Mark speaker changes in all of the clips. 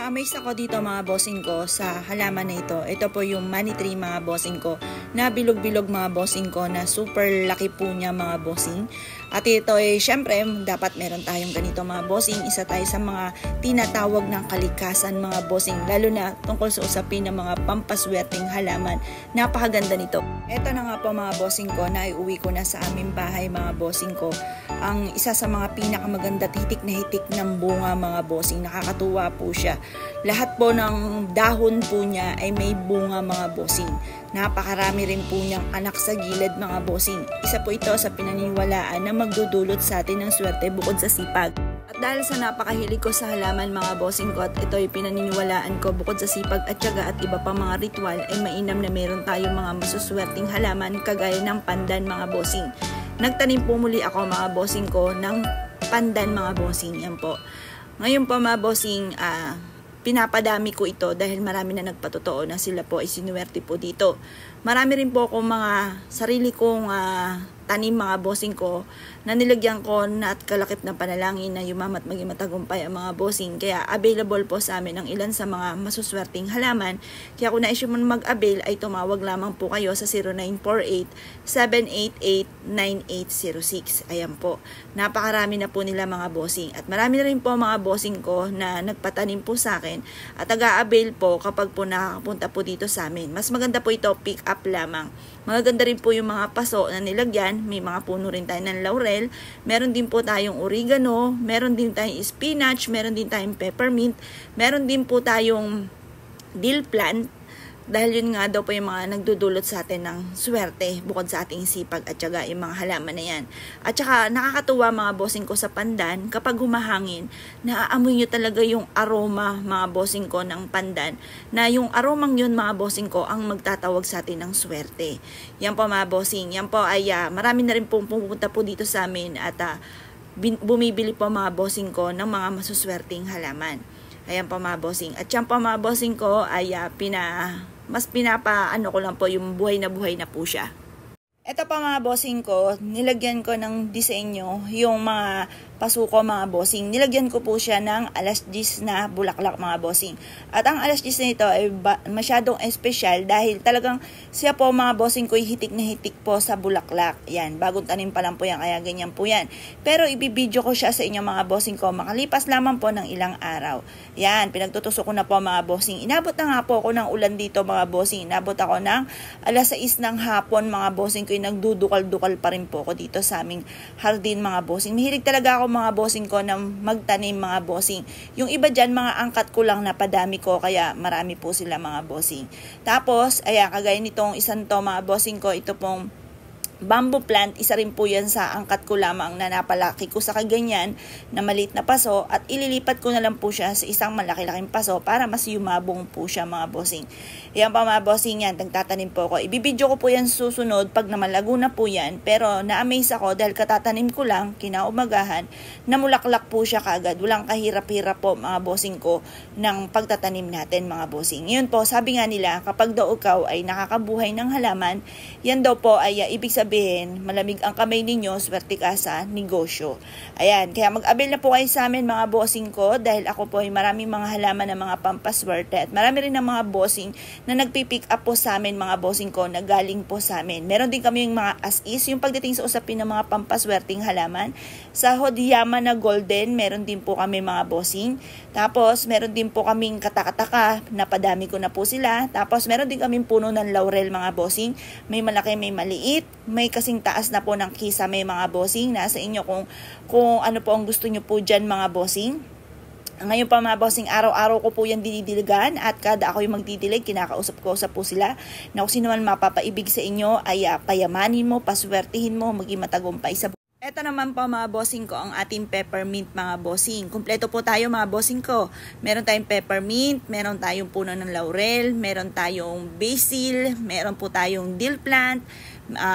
Speaker 1: Na-amaze ako dito mga bossing ko sa halaman na ito. Ito po yung money tree mga bossing ko. Na bilog-bilog mga bossing ko na super laki po niya mga bossing. At ito syempre dapat meron tayong ganito mga bossing. Isa tayo sa mga tinatawag ng kalikasan mga bossing. Lalo na tungkol sa usapin ng mga pampaswerteng halaman. Napakaganda nito. Ito na nga po mga bossing ko na iuwi ko na sa aming bahay mga bossing ko. Ang isa sa mga pinakamaganda hitik na hitik ng bunga mga bossing. Nakakatuwa po siya. Lahat po ng dahon po niya ay may bunga mga bossing. Napakarami rin po niyang anak sa gilid mga bossing. Isa po ito sa pinaniniwalaan na magdudulot sa atin ng swerte bukod sa sipag. At dahil sa napakahilig ko sa halaman mga bossing ko at ito ay pinaniniwalaan ko bukod sa sipag at tiyaga at iba pa mga ritual ay mainam na meron tayong mga masuswerteng halaman kagaya ng pandan mga bossing. Nagtanim po muli ako mga bossing ko ng pandan mga bossing. Yan po. Ngayon po mga bossing, pinapadami ko ito dahil marami na nagpatotoo na sila po ay sinuwerte po dito. Marami rin po akong mga sarili kong tanim mga bossing ko na nilagyan ko na at kalakip na panalangin na yumamat maging matagumpay ang mga bossing. Kaya available po sa amin ang ilan sa mga masuswerteng halaman. Kaya kung naisip mo mag-avail ay tumawag lamang po kayo sa 0948-788-9806. Ayan po. Napakarami na po nila mga bossing. At marami na rin po mga bossing ko na nagpatanim po sa akin at taga-avail po kapag po nakakapunta po dito sa amin. Mas maganda po ito pick up lamang. Magaganda rin po yung mga paso na nilagyan. May mga puno rin tayo ng laurel. Meron din po tayong oregano. Meron din tayong spinach. Meron din tayong peppermint. Meron din po tayong dill plant. Dahil yun nga daw po yung mga nagdudulot sa atin ng swerte bukod sa ating sipag at syaga yung mga halaman na yan. At saka nakakatuwa mga bossing ko sa pandan kapag humahangin, naaamoy nyo talaga yung aroma mga bossing ko ng pandan. Na yung aromang yun mga bossing ko ang magtatawag sa atin ng swerte. Yan po mga bossing. Yan po ay marami na rin pong pupunta po dito sa amin at bumibili po mga bossing ko ng mga masuswerteng halaman. Ayan po mga bossing. At yan po mga bossing ko ay mas pinapaano ko lang po yung buhay na po siya. Ito pa mga bossing ko, nilagyan ko ng disenyo yung mga pasuko mga bossing. Nilagyan ko po siya ng alas 10 na bulaklak mga bossing. At ang alas 10 na ito ay masyadong espesyal dahil talagang siya po mga bossing ko hitik na hitik po sa bulaklak. Yan, bagong tanim pa lang po yan, kaya ganyan po yan. Pero ibibidyo ko siya sa inyo mga bossing ko, makalipas lamang po ng ilang araw. Yan, pinagtutusok ko na po mga bossing. Inabot na nga po ako ng ulan dito mga bossing. Inabot ako ng alas 6 ng hapon mga bossing ko, nagdudukal-dukal pa rin po ako dito sa aming hardin mga bossing. Mahilig talaga ako mga bossing ko na magtanim mga bossing. Yung iba dyan mga angkat ko lang napadami ko kaya marami po sila mga bossing. Tapos, ayan, kagaya nitong isang to mga bossing ko, ito pong bamboo plant, isa rin po yan sa angkat ko lamang na napalaki ko sa kaganyan na maliit na paso at ililipat ko na lang po siya sa isang malaki-laking paso para mas yumabong po siya mga bossing. Yan pa mga bossing yan, nagtatanim po ako. Ibibidyo ko po yan susunod pag namalago na po yan, pero na-amaze ako dahil katatanim ko lang, kinaumagahan, namulaklak po siya kagad. Walang kahirap-hirap po mga bossing ko ng pagtatanim natin mga bossing. Yun po, sabi nga nila, kapag daw ikaw ay nakakabuhay ng halaman, yan daw po ay ibig sabihin malamig ang kamay ninyo, swerte ka sa negosyo. Ayan, kaya mag-avail na po kayo sa amin mga bossing ko dahil ako po ay maraming mga halaman ng mga pampaswerte at marami rin ng mga bossing na nagpipick up po sa amin mga bossing ko na galing po sa amin. Meron din kami yung mga as is, yung pagdating sa usapin ng mga pampaswerteng halaman. Sa Hodiyama na golden, meron din po kami mga bossing. Tapos, meron din po kaming katakataka, napadami ko na po sila. Tapos, meron din kaming puno ng laurel mga bossing. May malaki, may maliit. May kasing taas na po ng kisame mga bossing. Nasa inyo kung ano po ang gusto nyo po dyan mga bossing. Ngayon pa mga bossing, araw-araw ko po yan dinidiligan at kada ako yung magdidilig, kinakausap-kausap po sila na kung sino man mapapaibig sa inyo ay payamanin mo, paswertihin mo, maging matagumpay sa buhay. Ito naman po mga bossing ko ang ating peppermint mga bossing. Kumpleto po tayo mga bossing ko. Meron tayong peppermint, meron tayong puno ng laurel, meron tayong basil, meron po tayong dill plant,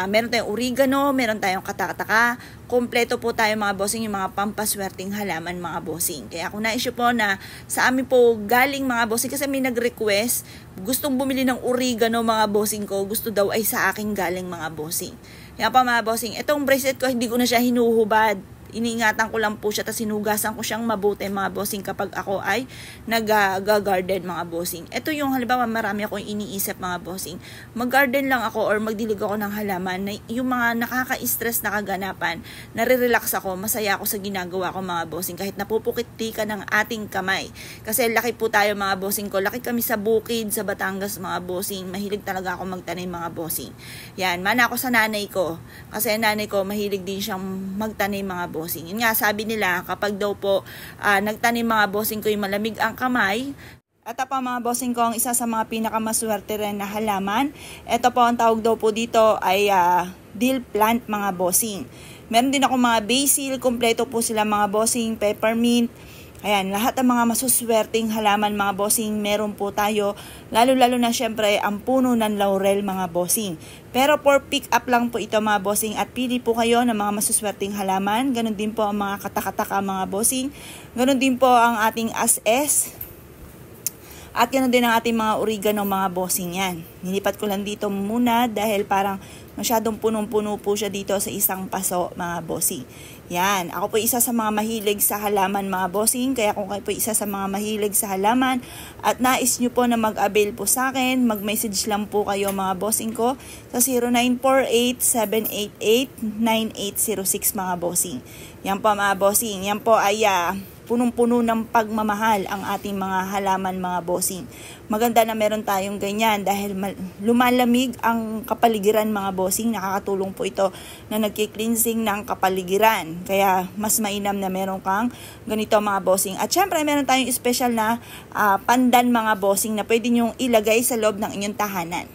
Speaker 1: meron tayong oregano, meron tayong katakataka. Kumpleto po tayo mga bossing yung mga pampaswerteng halaman mga bossing. Kaya kung na-issue po na sa amin po galing mga bossing kasi may nag-request, gustong bumili ng oregano mga bossing ko, gusto daw ay sa akin galing mga bossing. Yan pa mga bossing, itong bracelet ko hindi ko na siya hinuhubad. iniingatan ko lang po siya, tapos sinugasan ko siyang mabuti mga bossing kapag ako ay nag-garden mga bossing. Ito yung halimbawa marami akong iniisip mga bossing. Mag-garden lang ako or magdilig ako ng halaman, na yung mga nakaka-stress na kaganapan, nare-relax ako, masaya ako sa ginagawa ko mga bossing, kahit napupukiti ka ng ating kamay. Kasi laki po tayo mga bossing ko, laki kami sa bukid, sa Batangas mga bossing, mahilig talaga ako magtanim mga bossing. Yan, mana ako sa nanay ko, kasi nanay ko mahilig din siyang magtanim mga bossing. Yun nga, sabi nila kapag daw po nagtanim mga bossing ko yung malamig ang kamay. At pa mga bossing ko, ang isa sa mga pinakamaswerte rin na halaman, ito po ang tawag daw po dito ay dill plant mga bossing. Meron din ako mga basil, kompleto po sila mga bossing, peppermint. Ayan, lahat ng mga masuswerteng halaman mga bossing, meron po tayo. Lalo-lalo na syempre ang puno ng laurel mga bossing. Pero for pick up lang po ito mga bossing, at pili po kayo ng mga masuswerteng halaman. Ganon din po ang mga katakataka mga bossing. Ganon din po ang ating as-es. At ganoon din ang ating mga oregano mga bossing yan. Nilipat ko lang dito muna dahil parang masyadong punong-puno po siya dito sa isang paso mga bossing. Yan, ako po isa sa mga mahilig sa halaman mga bossing. Kaya kung kayo po isa sa mga mahilig sa halaman at nais nyo po na mag-avail po sa akin, mag-message lang po kayo mga bossing ko sa 0948-788-9806 mga bossing. Yan po mga bossing. Yan po ay punong-puno ng pagmamahal ang ating mga halaman mga bossing. Maganda na meron tayong ganyan dahil lumalamig ang kapaligiran mga bossing. Nakakatulong po ito na nagki-cleansing ng kapaligiran. Kaya mas mainam na meron kang ganito mga bossing. At syempre meron tayong special na pandan mga bossing na pwede nyong ilagay sa loob ng inyong tahanan.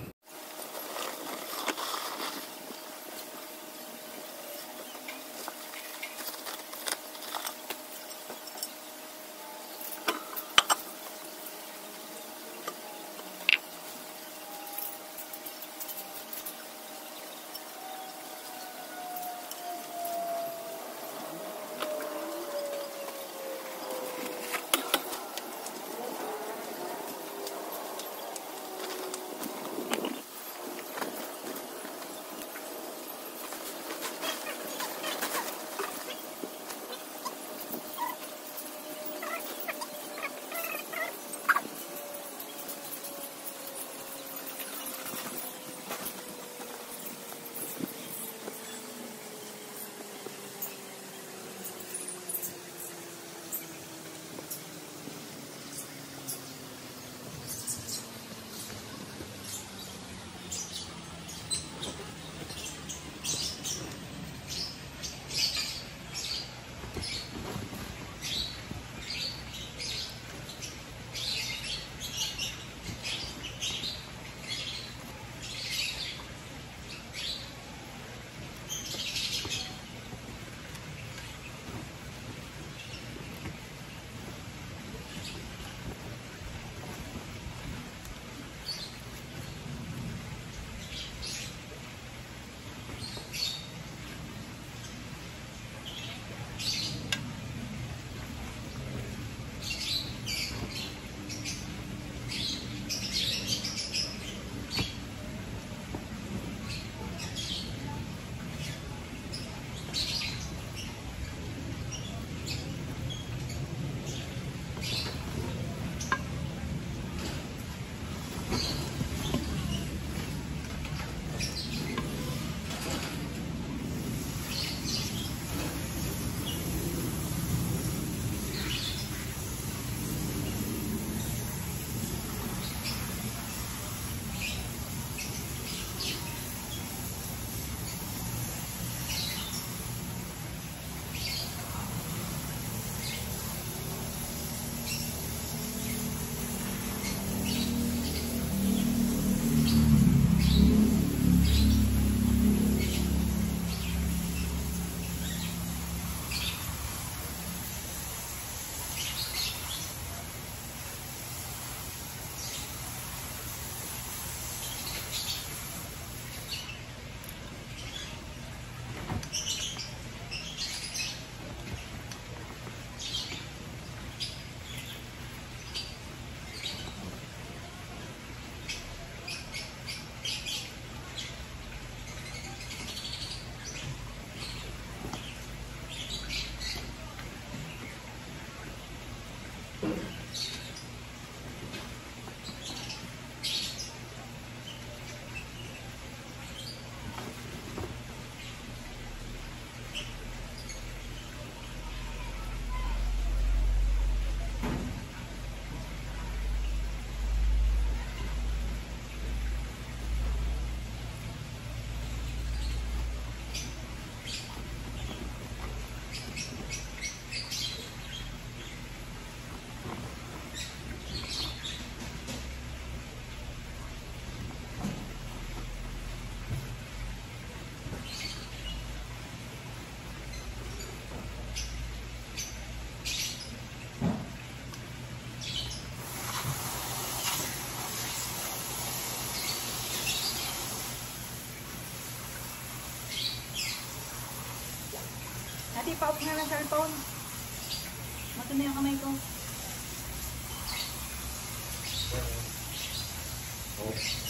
Speaker 1: pa-off nga ng cellphone. Matindi yung kamay ko.
Speaker 2: Oh.